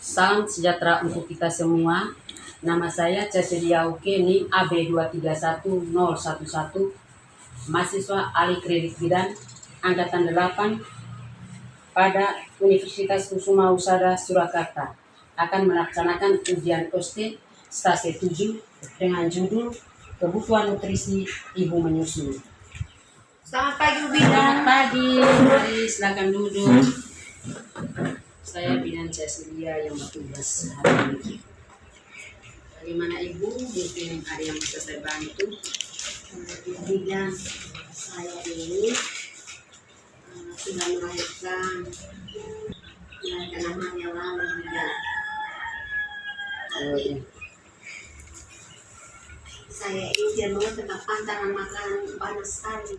Salam sejahtera untuk kita semua. Nama saya Cecilia Ukeni, AB231011, mahasiswa ahli kredit bidan angkatan 8 pada Universitas Kusuma Usada Surakarta, akan melaksanakan ujian OSCE stase 7 dengan judul Kebutuhan Nutrisi Ibu Menyusui. Selamat pagi, Bu Selamat Bidan. pagi, mari silakan duduk. Saya Bidan Cecilia yang bertugas hari ini. Bagaimana Ibu? Mungkin ada yang bisa saya bantu? Bidan, saya ini sudah melahirkan anak yang lalu, Bidan. Oh iya. Saya ini tidak mau tentang pantangan makanan banyak sekali.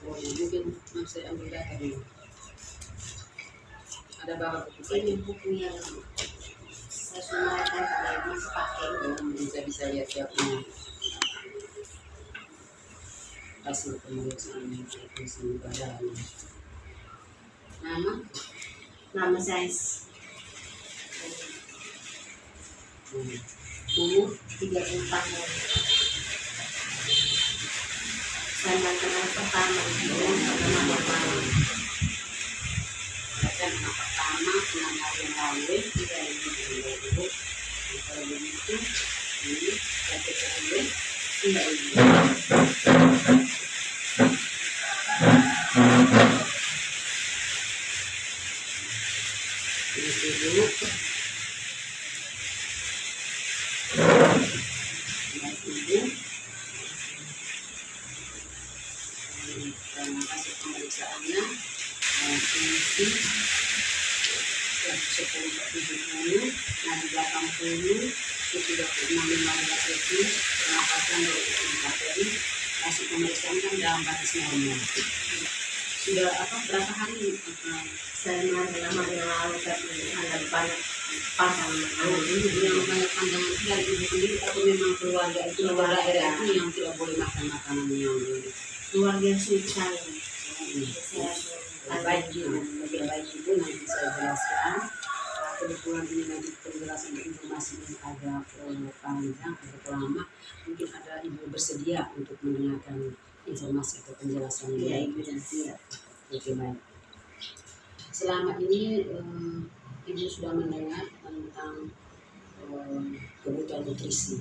Oh, mungkin saya ambil data dulu. Ada bawa buku Ini buku yang saya sudah melahirkan kalau masih pakai. bisa lihat ya punya hasil pemeriksaan nutrisi badan. Nama saya Umur 34 tahun. Saya melahirkan pertama dengan pertama malam. akan anak pertama 6 hari yang lalu tidak ibu. Kalau begitu ini satu kedua tidak ibu. Ini dulu. Terima kasih pemeriksaannya. Isi 10-70, nadi 80, 36-15 itu pengapasan 24 hari. Hasil pemeriksaan kan dalam batas normal. Sudah berapa hari Saya lama yang lalu tapi ada banyak pantangan makanan. yang banyak pandangan dari ibu sendiri atau memang keluarga itu daerah itu yang tidak boleh makan makanan yang Keluarga yang sulit saya. lebih baik itu nanti saya jelaskan. Kebetulan ini nanti penjelasan informasi ini agak panjang, agak lama. Mungkin ada ibu bersedia untuk mendengarkan informasi atau penjelasan ini. Ya, Ibu dan siap. Oke, baik. Selama ini ibu sudah mendengar tentang kebutuhan nutrisi.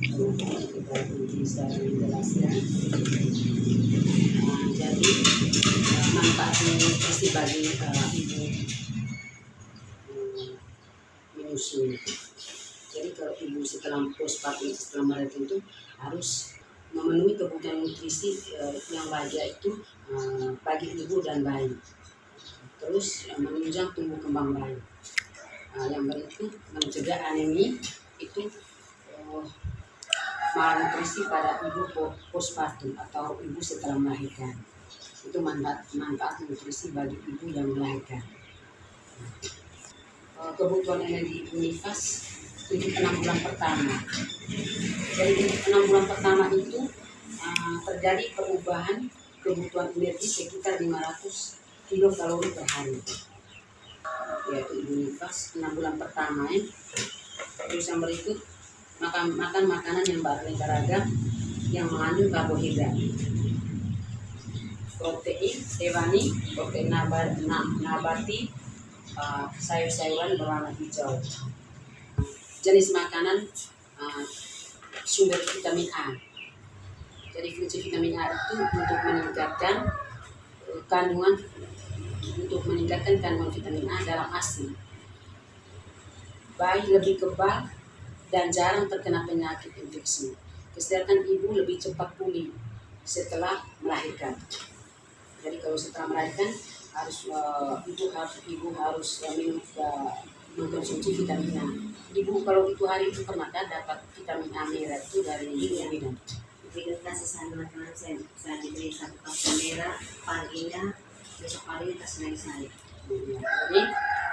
Kebutuhan nutrisi saya menjelaskan. Jadi manfaat nutrisi bagi ibu menyusui. Jadi kalau ibu setelah postpartum, setelah melahirkan itu harus memenuhi kebutuhan nutrisi yang wajar itu bagi ibu dan bayi. Terus menunjang tumbuh kembang bayi. Yang berikut mencegah anemi itu malnutrisi pada ibu postpartum atau ibu setelah melahirkan. Itu manfaat nutrisi bagi ibu yang melahirkan. Kebutuhan energi ibu nifas untuk 6 bulan pertama. Jadi 6 bulan pertama itu terjadi perubahan kebutuhan energi sekitar 500 kilokalori per hari. Yaitu ibu nifas 6 bulan pertama ya. Terus yang berikut makan makanan yang beraneka ragam yang mengandung karbohidrat, protein hewani, protein nabati, sayur-sayuran berwarna hijau. Jenis makanan sumber vitamin A. Jadi fungsi vitamin A itu untuk meningkatkan kandungan vitamin A dalam ASI. Bayi lebih kebal dan jarang terkena penyakit infeksi. Kesehatan ibu lebih cepat pulih setelah melahirkan. Jadi kalau setelah melahirkan ibu harus mengkonsumsi vitamin A. Ibu kalau itu hari itu pernah dapat vitamin A merah itu dari bidan. Bidan kasih saya makanan saya diberi 1 kapsul merah paginya, besok hari kasih lagi saya.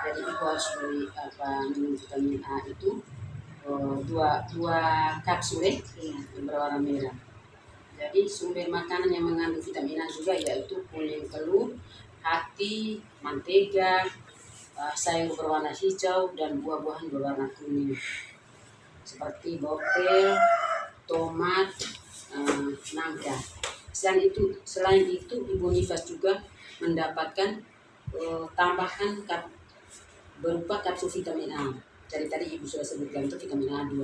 Jadi ibu harus beli minum vitamin A itu dua kapsul yang berwarna merah. Jadi sumber makanan yang mengandung vitamin A juga yaitu kuning telur, hati, mentega, sayur berwarna hijau dan buah-buahan berwarna kuning seperti wortel, tomat, nangka. Selain itu Ibu Nifas juga mendapatkan tambahan berupa kapsul vitamin A. Jadi tadi Ibu sudah sebutkan itu vitamin A2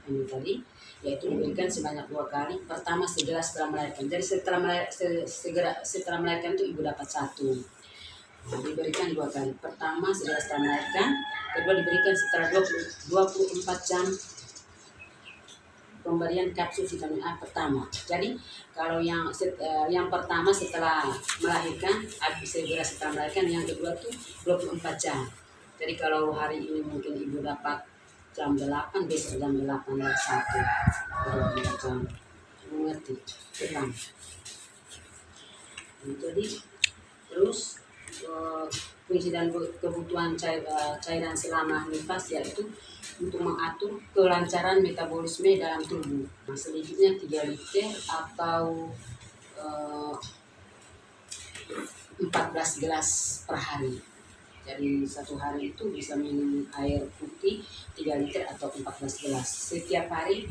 ini tadi, yaitu diberikan sebanyak 2 kali. Pertama segera setelah melahirkan. Jadi setelah melahirkan itu Ibu dapat 1. Diberikan 2 kali. Pertama segera setelah melahirkan, kedua diberikan setelah 24 jam pemberian kapsul vitamin A pertama. Jadi kalau yang pertama setelah melahirkan, segera setelah melahirkan, yang kedua tuh 24 jam. Jadi kalau hari ini mungkin Ibu dapat jam 8, besok jam 8 lewat 1. 24 jam. Mengerti? Tenang. Jadi terus fungsi dan kebutuhan cairan selama nifas yaitu untuk mengatur kelancaran metabolisme dalam tubuh. Sedikitnya 3 liter atau 14 gelas per hari. Jadi satu hari itu bisa minum air putih 3 liter atau 14 gelas setiap hari,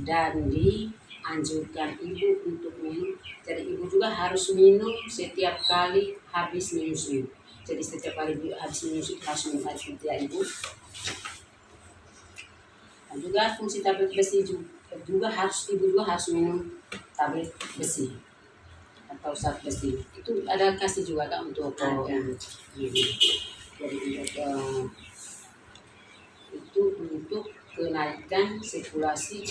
dan dianjurkan Ibu untuk minum. Jadi Ibu juga harus minum setiap kali habis menyusui. Jadi setiap kali habis menyusui harus minum air putih ya Ibu. Dan juga fungsi tablet besi juga Ibu harus minum tablet besi atau zat besi. Itu ada kasih juga Kak untuk ini. Jadi itu untuk kenaikan sirkulasi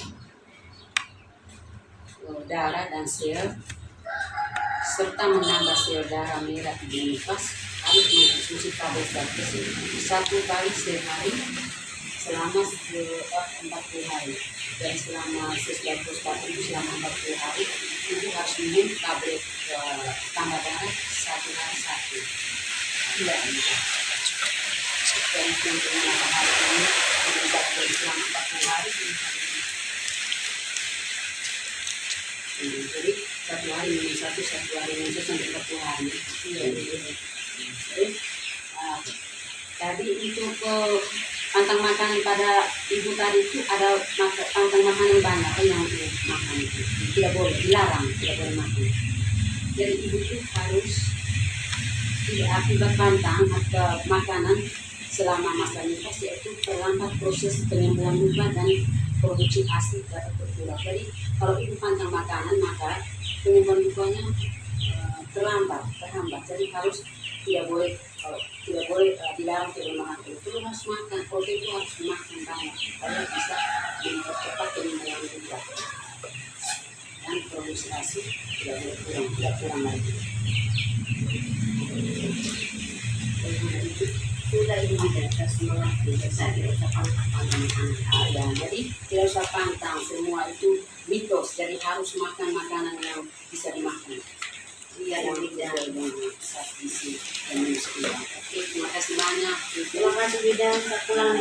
darah dan sel, serta menambah sel darah merah di nifas. Harus mengkonsumsi tablet zat besi 1 kali sehari selama 40 hari, dan selama sesudah prostat itu selama 40 hari itu harus minum tablet tambah darah 1 hari 1. Tidak bisa. Dan untuk menambah hari ini tidak boleh selama 40 hari. Jadi 1 hari minum 1 hari minum 1 sampai 40 hari. Jadi tadi untuk pantang makanan pada Ibu tadi itu ada pantang makanan banyak yang makan itu tidak boleh, dilarang, tidak boleh makan. Jadi Ibu itu harus tidak akibat pantang atau makanan selama masa nifas, yaitu terlambat proses penyembuhan luka dan produksi ASI dapat berkurang. Jadi kalau Ibu pantang makanan maka penyembuhan lukanya terhambat. Jadi harus tidak boleh dilarang tidak makan itu, harus makan. Kalau itu harus makan banyak supaya bisa mempercepat penyembuhan luka dan produksi ASI tidak kurang lagi. Sudah Ibu menjelaskan semua, saya tidak usah pantang makanan. Jadi tidak usah pantang, semua itu mitos. Jadi harus makan makanan yang bisa dimakan. Iya, yang tidak saat isi dan minum. Oke, terima kasih banyak. Terima kasih Bidan, pulang.